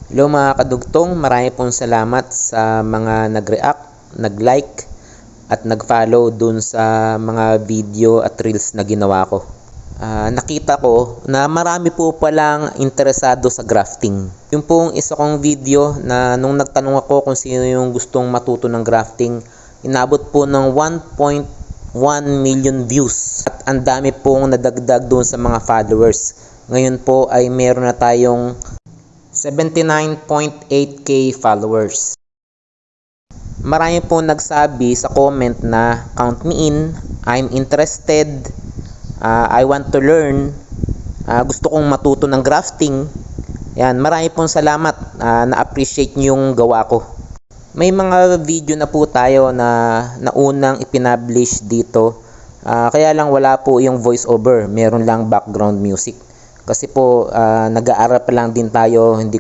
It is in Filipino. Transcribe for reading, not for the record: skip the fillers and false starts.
Hello mga kadugtong, marami pong salamat sa mga nag-react, nag-like at nag-follow dun sa mga video at reels na ginawa ko. Nakita ko na marami po palang interesado sa grafting. Yung pong isa kong video na nung nagtanong ako kung sino yung gustong matuto ng grafting, inabot po ng 1.1 million views at ang dami pong nadagdag doon sa mga followers. Ngayon po ay meron na tayong 79.8k followers. Marami po nagsabi sa comment na count me in, I'm interested, I want to learn, gusto kong matuto ng grafting. Yan, marami pong salamat, na-appreciate nyo yung gawa ko. May mga video na po tayo na naunang ipinablish dito, kaya lang wala po yung voice over, meron lang background music. Kasi po nag-aaral pa lang din tayo, hindi ko